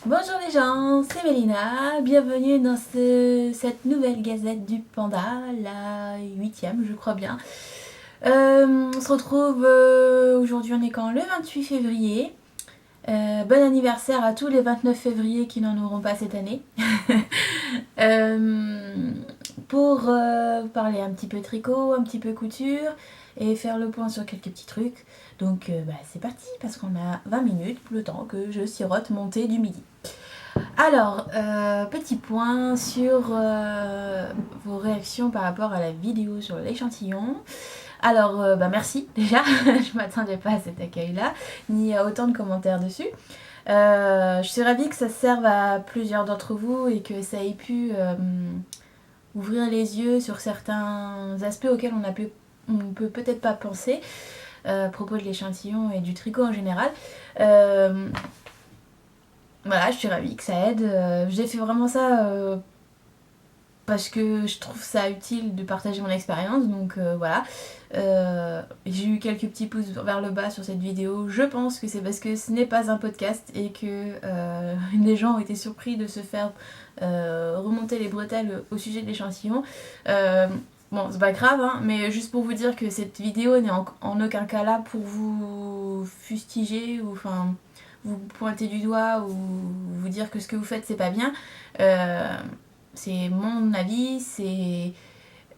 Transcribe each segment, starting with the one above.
Bonjour les gens, c'est Mélina, bienvenue dans cette nouvelle gazette du panda, la 8e je crois bien. On se retrouve aujourd'hui, on est quand? Le 28 février. Bon anniversaire à tous les 29 février qui n'en auront pas cette année. Pour parler un petit peu tricot, un petit peu couture et faire le point sur quelques petits trucs. Donc c'est parti parce qu'on a 20 minutes, le temps que je sirote mon thé du midi. Alors, petit point sur vos réactions par rapport à la vidéo sur l'échantillon. Alors, merci déjà, je m'attendais pas à cet accueil-là, ni à autant de commentaires dessus. Je suis ravie que ça serve à plusieurs d'entre vous et que ça ait pu ouvrir les yeux sur certains aspects auxquels on peut peut-être pas penser à propos de l'échantillon et du tricot en général. Voilà, je suis ravie que ça aide. J'ai fait vraiment ça parce que je trouve ça utile de partager mon expérience. Donc voilà. J'ai eu quelques petits pouces vers le bas sur cette vidéo. Je pense que c'est parce que ce n'est pas un podcast et que les gens ont été surpris de se faire remonter les bretelles au sujet de l'échantillon. Bon, c'est pas grave, hein, mais juste pour vous dire que cette vidéo n'est en aucun cas là pour vous fustiger ou enfin vous pointer du doigt ou vous dire que ce que vous faites c'est pas bien. C'est mon avis, c'est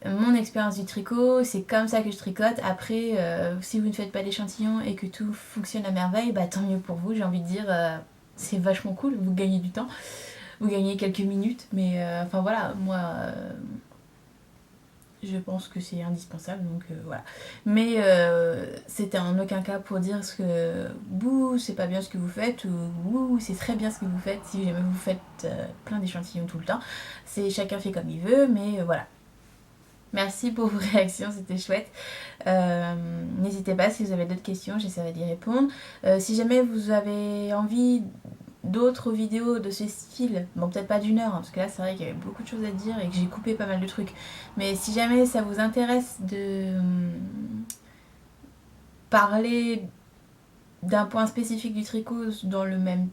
mon expérience du tricot, c'est comme ça que je tricote. Après, si vous ne faites pas d'échantillon et que tout fonctionne à merveille, bah tant mieux pour vous, j'ai envie de dire, c'est vachement cool, vous gagnez du temps, vous gagnez quelques minutes, mais enfin voilà, moi je pense que c'est indispensable, donc voilà. Mais c'était en aucun cas pour dire ce que bouh, c'est pas bien ce que vous faites ou bouh, c'est très bien ce que vous faites si jamais vous faites plein d'échantillons tout le temps. C'est chacun fait comme il veut, mais voilà. Merci pour vos réactions, c'était chouette. N'hésitez pas si vous avez d'autres questions, j'essaierai d'y répondre. Si jamais vous avez envie d'autres vidéos de ce style, bon peut-être pas d'1 heure, hein, parce que là c'est vrai qu'il y avait beaucoup de choses à dire et que j'ai coupé pas mal de trucs, mais si jamais ça vous intéresse de parler d'un point spécifique du tricot dans le même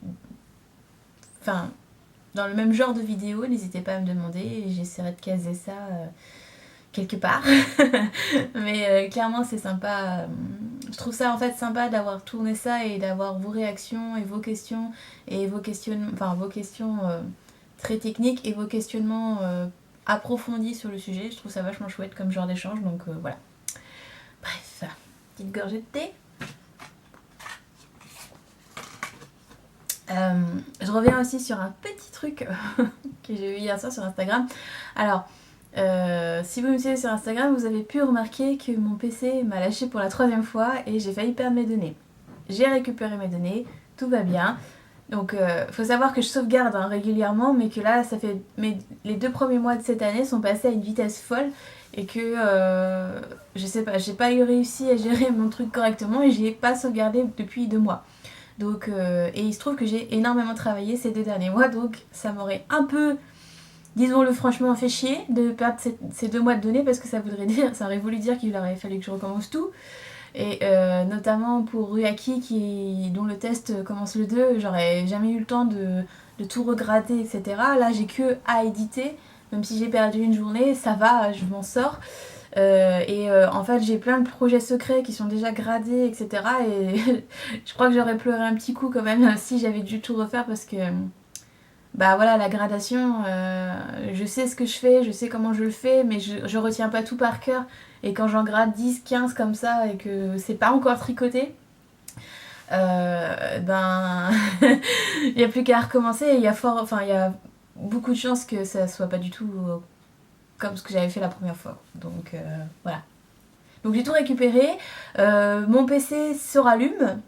genre de vidéo, n'hésitez pas à me demander et j'essaierai de caser ça quelque part. Mais clairement c'est sympa. Je trouve ça en fait sympa d'avoir tourné ça et d'avoir vos réactions et vos questions et vos questionnements, enfin vos questions très techniques et vos questionnements approfondis sur le sujet. Je trouve ça vachement chouette comme genre d'échange, donc voilà. Bref, petite gorgée de thé. Je reviens aussi sur un petit truc que j'ai vu hier soir sur Instagram. Alors, si vous me suivez sur Instagram, vous avez pu remarquer que mon PC m'a lâché pour la 3e fois et j'ai failli perdre mes données. J'ai récupéré mes données, tout va bien. Donc faut savoir que je sauvegarde régulièrement, mais que là, ça fait les 2 premiers mois de cette année sont passés à une vitesse folle et que je sais pas, j'ai pas eu réussi à gérer mon truc correctement et j'ai pas sauvegardé depuis 2 mois. Donc et il se trouve que j'ai énormément travaillé ces 2 derniers mois, donc ça m'aurait un peu, disons-le franchement, fait chier de perdre ces 2 mois de données parce que ça aurait voulu dire qu'il aurait fallu que je recommence tout. Et notamment pour Ruaki dont le test commence le 2, j'aurais jamais eu le temps de tout regratter, etc. Là j'ai que à éditer, même si j'ai perdu une journée, ça va, je m'en sors. En fait j'ai plein de projets secrets qui sont déjà gradés, etc. Et je crois que j'aurais pleuré un petit coup quand même si j'avais dû tout refaire parce que bah voilà, la gradation, je sais ce que je fais, je sais comment je le fais, mais je retiens pas tout par cœur. Et quand j'en grade 10, 15 comme ça et que c'est pas encore tricoté, ben il n'y a plus qu'à recommencer et il y a beaucoup de chances que ça soit pas du tout comme ce que j'avais fait la première fois. Donc voilà. Donc j'ai tout récupéré, mon PC se rallume.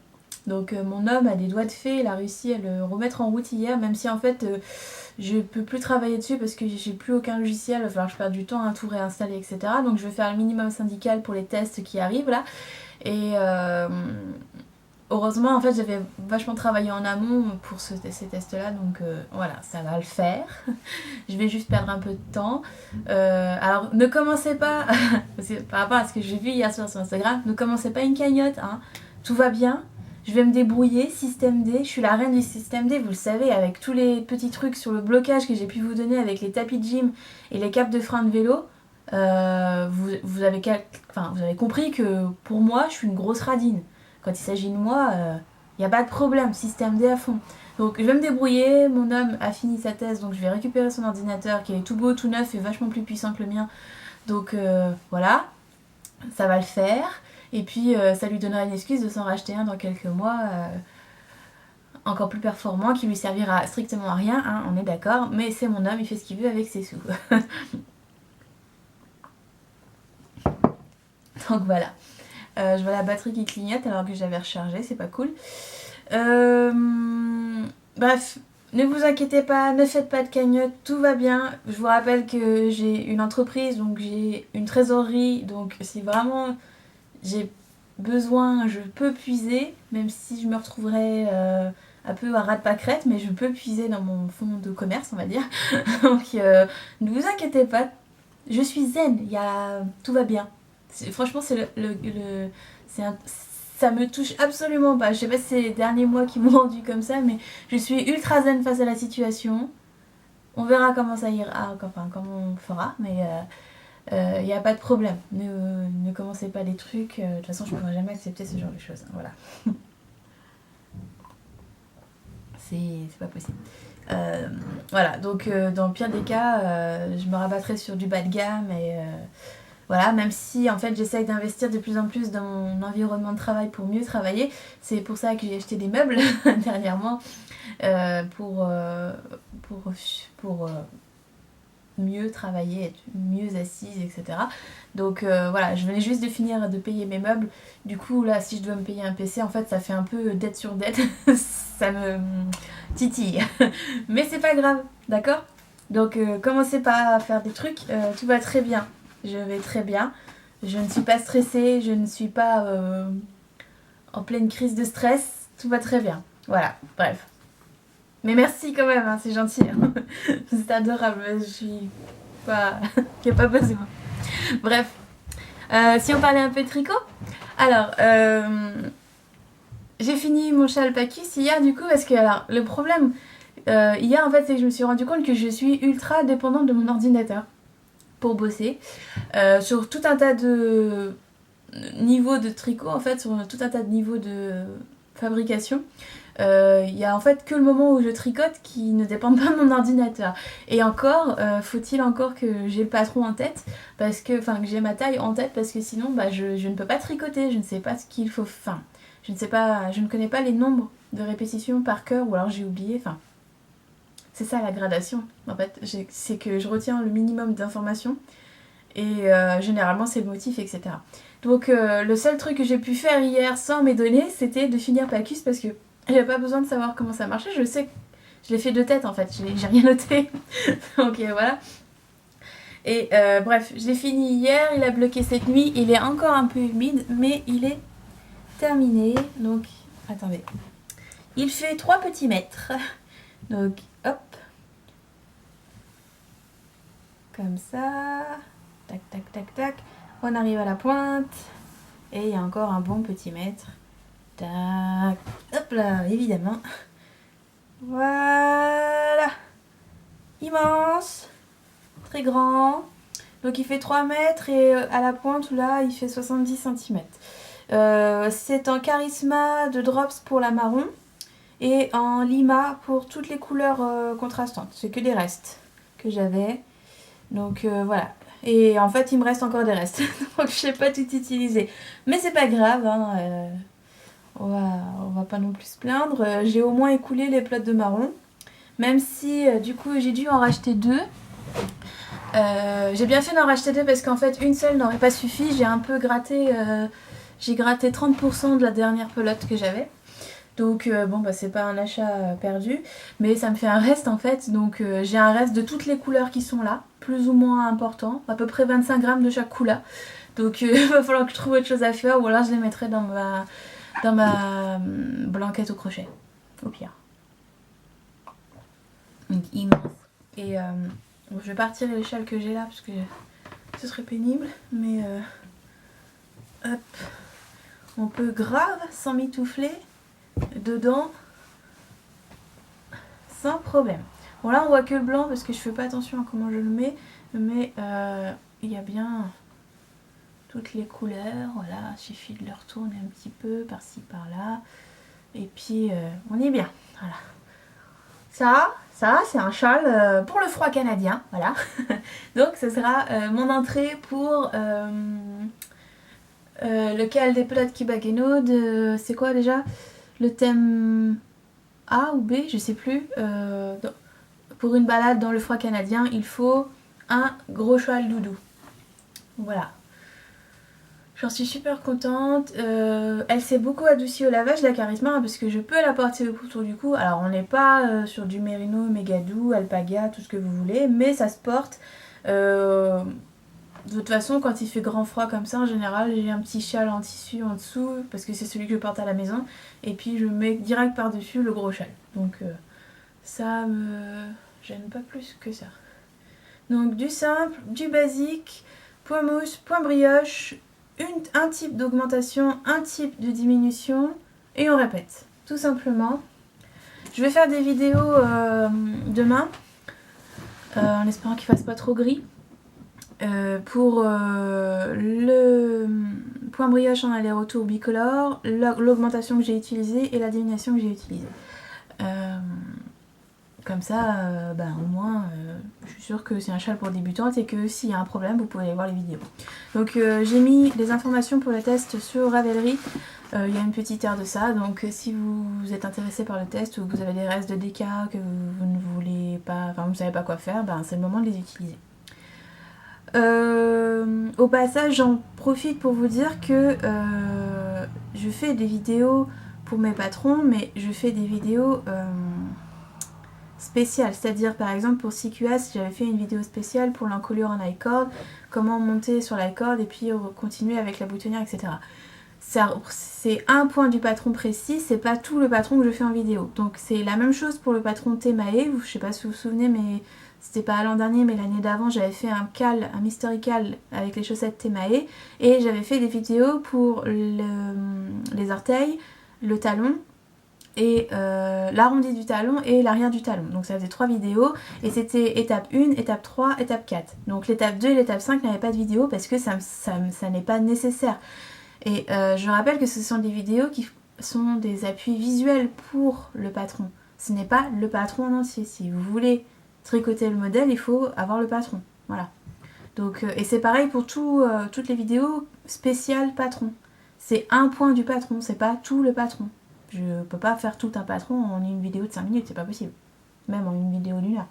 Donc mon homme a des doigts de fée, il a réussi à le remettre en route hier, même si en fait je peux plus travailler dessus parce que j'ai plus aucun logiciel, il va falloir que je perde du temps à tout réinstaller, etc. Donc je vais faire le minimum syndical pour les tests qui arrivent là. Et heureusement en fait j'avais vachement travaillé en amont pour ces tests là, donc voilà, ça va le faire. Je vais juste perdre un peu de temps. Alors ne commencez pas, par rapport à ce que j'ai vu hier soir sur Instagram, ne commencez pas une cagnotte, hein. Tout va bien. Je vais me débrouiller, système D. Je suis la reine du système D, vous le savez, avec tous les petits trucs sur le blocage que j'ai pu vous donner avec les tapis de gym et les capes de frein de vélo. Vous avez compris que pour moi, je suis une grosse radine. Quand il s'agit de moi, il n'y a pas de problème, système D à fond. Donc je vais me débrouiller, mon homme a fini sa thèse, donc je vais récupérer son ordinateur qui est tout beau, tout neuf et vachement plus puissant que le mien. Donc voilà, ça va le faire. Et puis ça lui donnera une excuse de s'en racheter un dans quelques mois encore plus performant qui lui servira strictement à rien, hein, on est d'accord, mais c'est mon homme, il fait ce qu'il veut avec ses sous. Donc voilà. Je vois la batterie qui clignote alors que j'avais rechargé, c'est pas cool. Bref, ne vous inquiétez pas, ne faites pas de cagnotte, tout va bien. Je vous rappelle que j'ai une entreprise, donc j'ai une trésorerie, donc si vraiment j'ai besoin, je peux puiser, même si je me retrouverai un peu à ras de pâquerette, mais je peux puiser dans mon fonds de commerce, on va dire. Donc ne vous inquiétez pas, je suis zen, tout va bien. Franchement, ça me touche absolument pas. Je sais pas si c'est les derniers mois qui m'ont rendu comme ça, mais je suis ultra zen face à la situation. On verra comment ça ira, enfin comment on fera, mais il n'y a pas de problème. Ne commencez pas les trucs. De toute façon, je ne pourrai jamais accepter ce genre de choses. Voilà. C'est pas possible. Voilà, donc dans le pire des cas, je me rabattrai sur du bas de gamme et voilà, même si en fait j'essaye d'investir de plus en plus dans mon environnement de travail pour mieux travailler. C'est pour ça que j'ai acheté des meubles dernièrement pour mieux travailler, être mieux assise, etc. Donc voilà, je venais juste de finir de payer mes meubles. Du coup là, si je dois me payer un PC, en fait ça fait un peu dette sur dette. Ça me titille. Mais c'est pas grave, d'accord? Donc commencez pas à faire des trucs, tout va très bien. Je vais très bien. Je ne suis pas stressée, je ne suis pas en pleine crise de stress. Tout va très bien. Voilà, bref. Mais merci quand même, hein, c'est gentil. C'est adorable, je suis pas... Il n'y a pas besoin. Bref, si on parlait un peu de tricot. Alors, j'ai fini mon châle Pacus hier du coup parce que alors, le problème hier en fait c'est que je me suis rendu compte que je suis ultra dépendante de mon ordinateur pour bosser sur tout un tas de niveaux de tricot en fait, sur tout un tas de niveaux de fabrication. Il y a en fait que le moment où je tricote qui ne dépend pas de mon ordinateur. Et encore, faut-il encore que j'ai le patron en tête, parce que, enfin que j'ai ma taille en tête, parce que sinon bah, je ne peux pas tricoter, je ne sais pas ce qu'il faut. Enfin, je ne connais pas les nombres de répétitions par cœur, ou alors j'ai oublié. Enfin, c'est ça la gradation. En fait, c'est que je retiens le minimum d'informations. Et généralement c'est le motif, etc. Donc le seul truc que j'ai pu faire hier sans mes données, c'était de finir Pacus parce que j'avais pas besoin de savoir comment ça marchait. Je sais que je l'ai fait de tête en fait, j'ai rien noté. Donc voilà. Et bref, je l'ai fini hier, il a bloqué cette nuit. Il est encore un peu humide, mais il est terminé. Donc, attendez. Il fait 3 petits mètres. Donc, hop. Comme ça. Tac, tac, tac, tac. On arrive à la pointe. Et il y a encore un bon petit mètre. Tac. Hop là, évidemment. Voilà. Immense. Très grand. Donc il fait 3 mètres et à la pointe là, il fait 70 cm. C'est en Charisma de Drops pour la marron. Et en Lima pour toutes les couleurs contrastantes. C'est que des restes que j'avais. Donc voilà. Et en fait, il me reste encore des restes. Donc, je sais pas tout utiliser. Mais c'est pas grave. Hein, on va pas non plus se plaindre. J'ai au moins écoulé les plots de marron. Même si, du coup, j'ai dû en racheter 2. J'ai bien fait d'en racheter 2 parce qu'en fait, une seule n'aurait pas suffi. J'ai un peu gratté. J'ai gratté 30% de la dernière pelote que j'avais. Donc bon bah c'est pas un achat perdu, mais ça me fait un reste en fait, donc j'ai un reste de toutes les couleurs qui sont là, plus ou moins important, à peu près 25 grammes de chaque couleur, donc il va falloir que je trouve autre chose à faire, ou alors je les mettrai dans ma blanquette au crochet, au pire. Donc immense. Et bon, je vais pas retirer les châles que j'ai là, parce que ce serait pénible, mais hop, on peut grave sans m'étouffer. dedans sans problème. Bon là on voit que le blanc parce que je fais pas attention à comment je le mets, mais il y a bien toutes les couleurs, voilà, il suffit de le retourner un petit peu par-ci par-là, et puis on est bien, voilà. Ça c'est un châle pour le froid canadien, voilà. Donc ce sera mon entrée pour lequel des pelotes Kibageno de... C'est quoi déjà? Le thème A ou B, je sais plus. Pour une balade dans le froid canadien, il faut un gros châle doudou. Voilà. J'en suis super contente. Elle s'est beaucoup adoucie au lavage, la Charisma, parce que je peux la porter autour du cou. Alors on n'est pas sur du mérino, méga doux, alpaga, tout ce que vous voulez, mais ça se porte. De toute façon, quand il fait grand froid comme ça, en général, j'ai un petit châle en tissu en dessous, parce que c'est celui que je porte à la maison, et puis je mets direct par-dessus le gros châle. Donc ça me gêne pas plus que ça. Donc du simple, du basique, point mousse, point brioche, un type d'augmentation, un type de diminution, et on répète, tout simplement. Je vais faire des vidéos demain, en espérant qu'il fasse pas trop gris. Pour le point brioche en aller-retour bicolore, l'augmentation que j'ai utilisée et la diminution que j'ai utilisée. Comme ça, au moins, je suis sûre que c'est un châle pour débutantes et que s'il y a un problème, vous pouvez aller voir les vidéos. Donc j'ai mis les informations pour le test sur Ravelry. Il y a une petite aire de ça, donc si vous êtes intéressé par le test ou que vous avez des restes de DK que vous ne voulez pas, enfin vous ne savez pas quoi faire, c'est le moment de les utiliser. Au passage, j'en profite pour vous dire que je fais des vidéos pour mes patrons, mais je fais des vidéos spéciales. C'est-à-dire, par exemple, pour CQS, j'avais fait une vidéo spéciale pour l'encolure en i-cord, comment monter sur l'i-cord et puis continuer avec la boutonnière, etc. C'est un point du patron précis, c'est pas tout le patron que je fais en vidéo. Donc c'est la même chose pour le patron Temae, je sais pas si vous vous souvenez, mais c'était pas l'an dernier, mais l'année d'avant, j'avais fait un mystery cal avec les chaussettes Temae, et j'avais fait des vidéos pour les orteils, le talon, et l'arrondi du talon et l'arrière du talon. Donc ça faisait 3 vidéos, et c'était étape 1, étape 3, étape 4. Donc l'étape 2 et l'étape 5 n'avaient pas de vidéo parce que ça n'est pas nécessaire. Et je rappelle que ce sont des vidéos qui sont des appuis visuels pour le patron. Ce n'est pas le patron en entier. Si vous voulez tricoter le modèle, il faut avoir le patron. Voilà. Donc, et c'est pareil pour toutes les vidéos spéciales patron. C'est un point du patron, c'est pas tout le patron. Je peux pas faire tout un patron en une vidéo de 5 minutes, c'est pas possible. Même en une vidéo d'1 heure.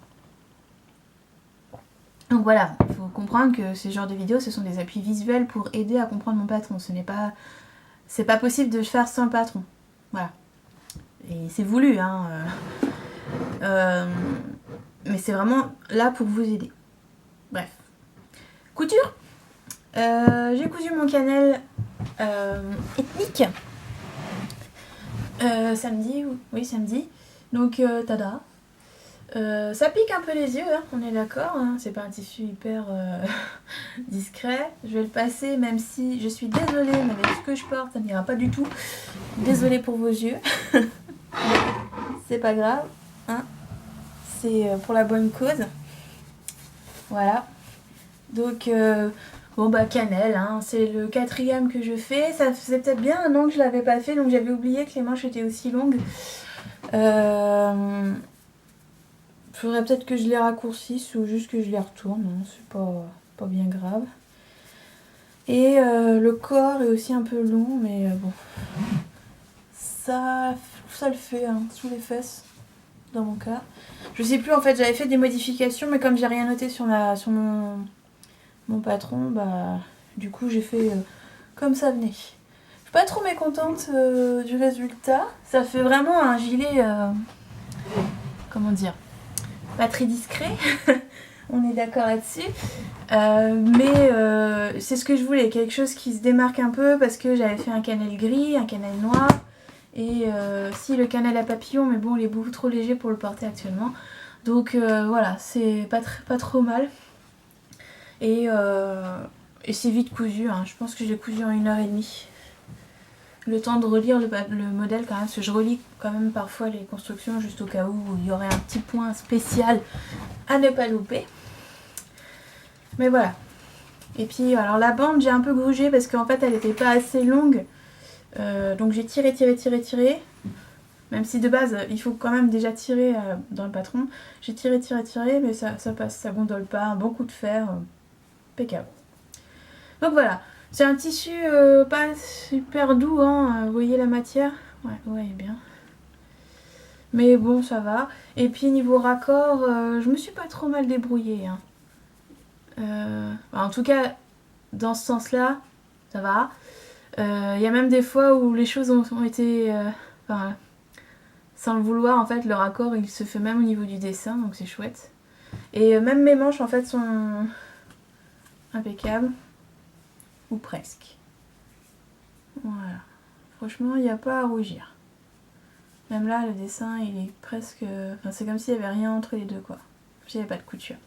Donc voilà, il faut comprendre que ce genre de vidéos, ce sont des appuis visuels pour aider à comprendre mon patron. C'est pas possible de le faire sans le patron. Voilà. Et c'est voulu, hein. Mais c'est vraiment là pour vous aider. Bref. Couture. J'ai cousu mon cannelle ethnique. Samedi, oui samedi. Donc tada. Ça pique un peu les yeux, hein, on est d'accord, hein, c'est pas un tissu hyper discret. Je vais le passer, même si je suis désolée, mais avec ce que je porte, ça n'ira pas du tout. Désolée pour vos yeux. C'est pas grave, hein. C'est pour la bonne cause. Voilà. Donc, cannelle, hein, c'est le 4e que je fais. Ça faisait peut-être bien un an que je l'avais pas fait, donc j'avais oublié que les manches étaient aussi longues. Faudrait peut-être que je les raccourcisse ou juste que je les retourne, hein, c'est pas bien grave. Et le corps est aussi un peu long, mais bon, ça le fait, hein, sous les fesses, dans mon cas. Je sais plus, en fait, j'avais fait des modifications, mais comme j'ai rien noté sur mon patron, du coup j'ai fait comme ça venait. Je suis pas trop mécontente du résultat. Ça fait vraiment un gilet, comment dire, pas très discret, on est d'accord là-dessus, mais c'est ce que je voulais, quelque chose qui se démarque un peu parce que j'avais fait un cannelle gris, un cannelle noir, et si le cannelle à papillon, mais bon il est beaucoup trop léger pour le porter actuellement, donc voilà, c'est pas trop mal, et c'est vite cousu, hein. Je pense que j'ai cousu en 1h30, le temps de relire le modèle quand même, parce que je relis quand même parfois les constructions juste au cas où il y aurait un petit point spécial à ne pas louper. Mais voilà. Et puis alors la bande j'ai un peu grugé parce qu'en fait elle n'était pas assez longue. Donc j'ai tiré. Même si de base il faut quand même déjà tirer dans le patron. J'ai tiré mais ça passe, ça gondole pas. Un bon coup de fer, impeccable. Donc voilà. C'est un tissu pas super doux, hein. Vous voyez la matière? Ouais, bien. Mais bon, ça va. Et puis niveau raccord, je me suis pas trop mal débrouillée, hein. En tout cas, dans ce sens-là, ça va. Il y a même des fois où les choses ont été... enfin, sans le vouloir, en fait, le raccord, il se fait même au niveau du dessin, donc c'est chouette. Et même mes manches, en fait, sont impeccables. Ou presque. Voilà. Franchement, il n'y a pas à rougir. Même là, le dessin, il est presque... Enfin, c'est comme s'il n'y avait rien entre les deux, quoi. Il n'y avait pas de couture.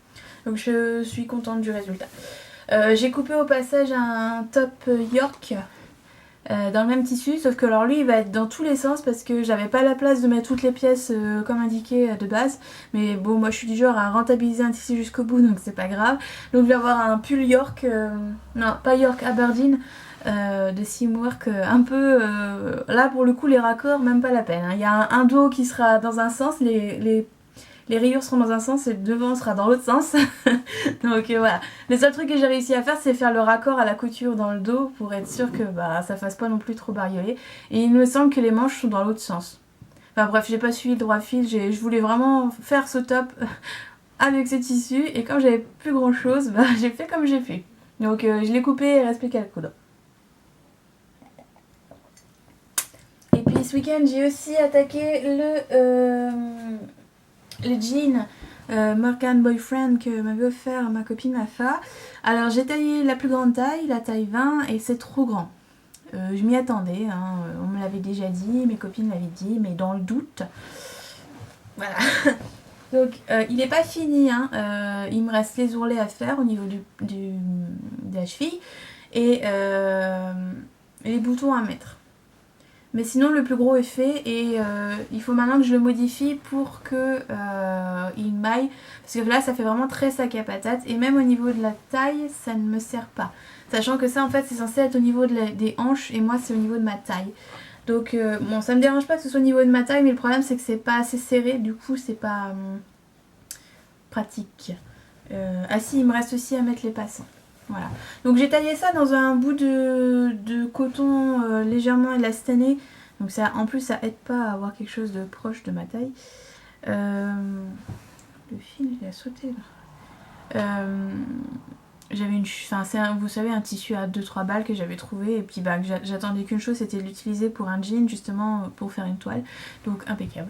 Donc je suis contente du résultat. J'ai coupé au passage un top York dans le même tissu, sauf que alors lui il va être dans tous les sens parce que j'avais pas la place de mettre toutes les pièces comme indiqué de base. Mais bon, moi je suis du genre à rentabiliser un tissu jusqu'au bout, donc c'est pas grave. Donc je vais avoir un pull York, non pas York, Aberdeen de Seamwork, un peu là pour le coup les raccords même pas la peine, hein. Il y a un dos qui sera dans un sens, les rayures seront dans un sens et le devant sera dans l'autre sens. Donc voilà. Le seul truc que j'ai réussi à faire, c'est faire le raccord à la couture dans le dos pour être sûr que ça fasse pas non plus trop bariolé. Et il me semble que les manches sont dans l'autre sens. Enfin bref, j'ai pas suivi le droit fil. Je voulais vraiment faire ce top avec ce tissu. Et comme j'avais plus grand chose, j'ai fait comme j'ai fait. Donc je l'ai coupé et il reste plus qu'à le coudre. Et puis ce week-end, j'ai aussi attaqué le jean Morgan Boyfriend que m'avait offert ma copine Mafa. Alors j'ai taillé la plus grande taille, la taille 20, et c'est trop grand. Je m'y attendais, hein. On me l'avait déjà dit, mes copines l'avaient dit, mais dans le doute. Voilà. Donc il n'est pas fini, hein. Il me reste les ourlets à faire au niveau de la cheville et les boutons à mettre. Mais sinon le plus gros est fait et il faut maintenant que je le modifie pour que il m'aille. Parce que là ça fait vraiment très sac à patate et même au niveau de la taille ça ne me sert pas. Sachant que ça en fait c'est censé être au niveau des hanches et moi c'est au niveau de ma taille. Donc bon ça me dérange pas que ce soit au niveau de ma taille mais le problème c'est que c'est pas assez serré, du coup c'est pas pratique. Ah si, il me reste aussi à mettre les passants. Voilà. Donc j'ai taillé ça dans un bout de coton légèrement élastané. Donc ça, en plus ça aide pas à avoir quelque chose de proche de ma taille. Le fil il a sauté là. J'avais une... Enfin c'est vous savez un tissu à 2-3 balles que j'avais trouvé. Et puis j'attendais qu'une chose, c'était de l'utiliser pour un jean justement pour faire une toile. Donc impeccable.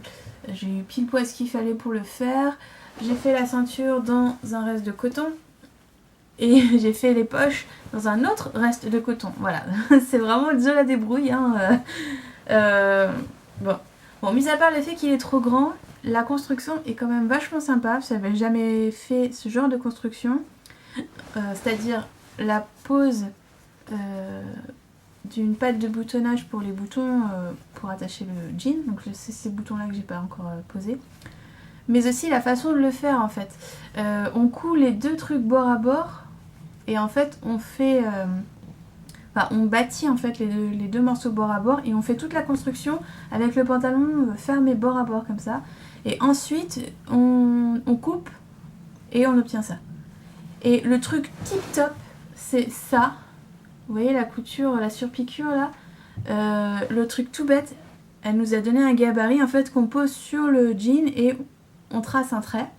J'ai eu pile poil ce qu'il fallait pour le faire. J'ai fait la ceinture dans un reste de coton. Et j'ai fait les poches dans un autre reste de coton. Voilà, c'est vraiment le jeu la débrouille. Hein. Bon, mis à part le fait qu'il est trop grand, la construction est quand même vachement sympa. Je n'avais jamais fait ce genre de construction. C'est-à-dire la pose d'une patte de boutonnage pour les boutons pour attacher le jean. Donc c'est ces boutons-là que j'ai pas encore posés. Mais aussi la façon de le faire en fait. On coud les deux trucs bord à bord. Et en fait, on fait, on bâtit en fait les deux morceaux bord à bord et on fait toute la construction avec le pantalon fermé bord à bord comme ça. Et ensuite, on coupe et on obtient ça. Et le truc tip top, c'est ça. Vous voyez la couture, la surpiqûre là. Le truc tout bête, elle nous a donné un gabarit en fait qu'on pose sur le jean et on trace un trait.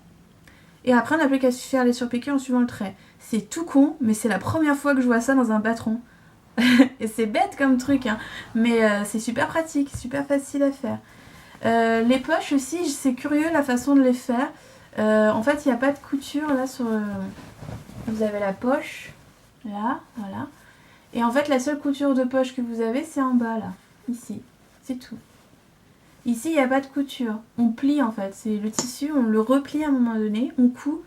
Et après, on n'a plus qu'à faire les surpiqûres en suivant le trait. C'est tout con, mais c'est la première fois que je vois ça dans un patron. Et c'est bête comme truc, hein. Mais c'est super pratique, super facile à faire. Les poches aussi, c'est curieux la façon de les faire. En fait, il n'y a pas de couture là sur... Vous avez la poche, là, voilà. Et en fait, la seule couture de poche que vous avez, c'est en bas, là. Ici. C'est tout. Ici, il n'y a pas de couture. On plie, en fait. C'est le tissu, on le replie à un moment donné, on coud.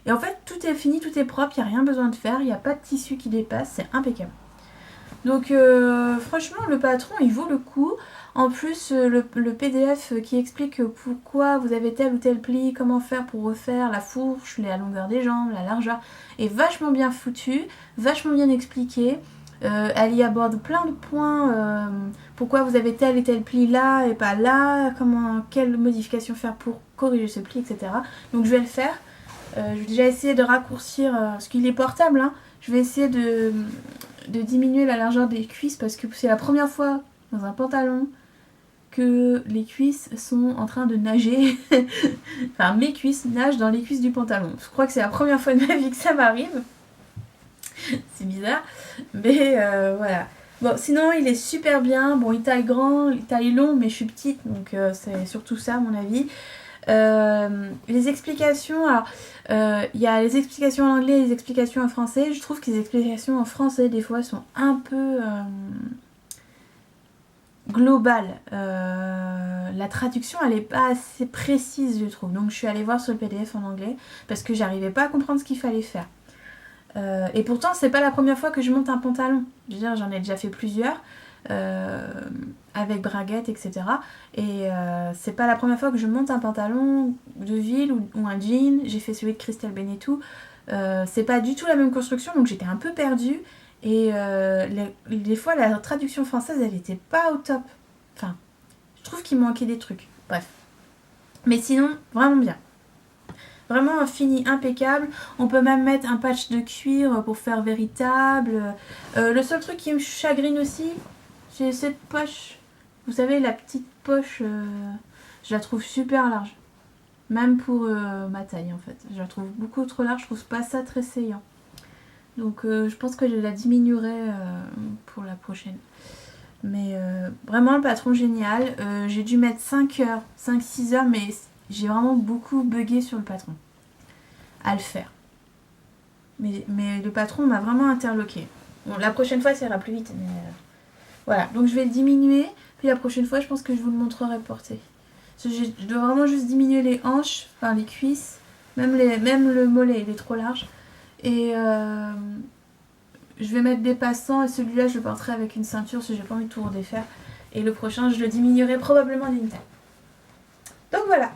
Et en fait, tout est fini, tout est propre, il n'y a rien besoin de faire, il n'y a pas de tissu qui dépasse, c'est impeccable. Donc franchement le patron il vaut le coup. En plus le PDF qui explique pourquoi vous avez tel ou tel pli, comment faire pour refaire la fourche, la longueur des jambes, la largeur, est vachement bien foutu, vachement bien expliqué. Elle y aborde plein de points, pourquoi vous avez tel et tel pli là et pas là, quelle modification faire pour corriger ce pli, etc. Donc je vais le faire. Je vais déjà essayer de raccourcir, parce qu'il est portable, hein. Je vais essayer de diminuer la largeur des cuisses parce que c'est la première fois dans un pantalon que les cuisses sont en train de nager. Enfin, mes cuisses nagent dans les cuisses du pantalon. Je crois que c'est la première fois de ma vie que ça m'arrive. C'est bizarre. Mais voilà. Bon, sinon, il est super bien. Bon, il taille grand, il taille long, mais je suis petite, donc c'est surtout ça, à mon avis. Les explications, alors il y a les explications en anglais et les explications en français. Je trouve que les explications en français des fois sont un peu globales. La traduction elle est pas assez précise je trouve, donc je suis allée voir sur le PDF en anglais parce que j'arrivais pas à comprendre ce qu'il fallait faire. Et pourtant c'est pas la première fois que je monte un pantalon, je veux dire j'en ai déjà fait plusieurs. Avec braguettes, etc. Et c'est pas la première fois que je monte un pantalon de ville ou un jean. J'ai fait celui de Christelle Benettou. C'est pas du tout la même construction, donc j'étais un peu perdue. Et des fois, la traduction française, elle était pas au top. Enfin, je trouve qu'il manquait des trucs. Bref. Mais sinon, vraiment bien. Vraiment un fini impeccable. On peut même mettre un patch de cuir pour faire véritable. Le seul truc qui me chagrine aussi, c'est cette poche. Vous savez, la petite poche, je la trouve super large. Même pour ma taille, en fait. Je la trouve beaucoup trop large. Je trouve pas ça très saillant. Donc, je pense que je la diminuerai pour la prochaine. Mais vraiment, le patron génial. J'ai dû mettre 5 heures, 5-6 heures, mais j'ai vraiment beaucoup bugué sur le patron. À le faire. Mais le patron m'a vraiment interloqué. Bon, la prochaine fois, ça ira plus vite, mais... Voilà, donc je vais le diminuer, puis la prochaine fois je pense que je vous le montrerai porté. Je dois vraiment juste diminuer les hanches, enfin les cuisses, même le mollet il est trop large. Et je vais mettre des passants et celui-là je le porterai avec une ceinture si j'ai pas envie de tout redéfaire. Et le prochain je le diminuerai probablement d'une taille. Donc voilà,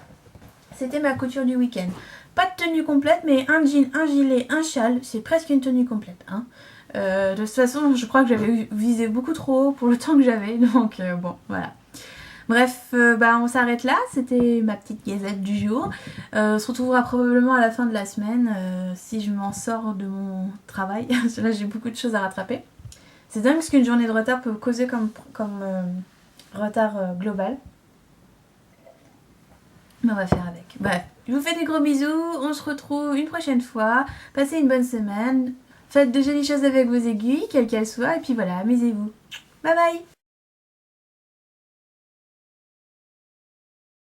c'était ma couture du week-end. Pas de tenue complète mais un jean, un gilet, un châle, c'est presque une tenue complète, hein. De toute façon je crois que j'avais visé beaucoup trop haut pour le temps que j'avais, donc bon voilà. Bref, on s'arrête là, c'était ma petite gazette du jour. On se retrouvera probablement à la fin de la semaine si je m'en sors de mon travail. Là j'ai beaucoup de choses à rattraper. C'est dingue ce qu'une journée de retard peut causer comme retard global. Mais on va faire avec. Bref, je vous fais des gros bisous, on se retrouve une prochaine fois. Passez une bonne semaine. Faites de jolies choses avec vos aiguilles, quelles qu'elles soient, et puis voilà, amusez-vous. Bye bye!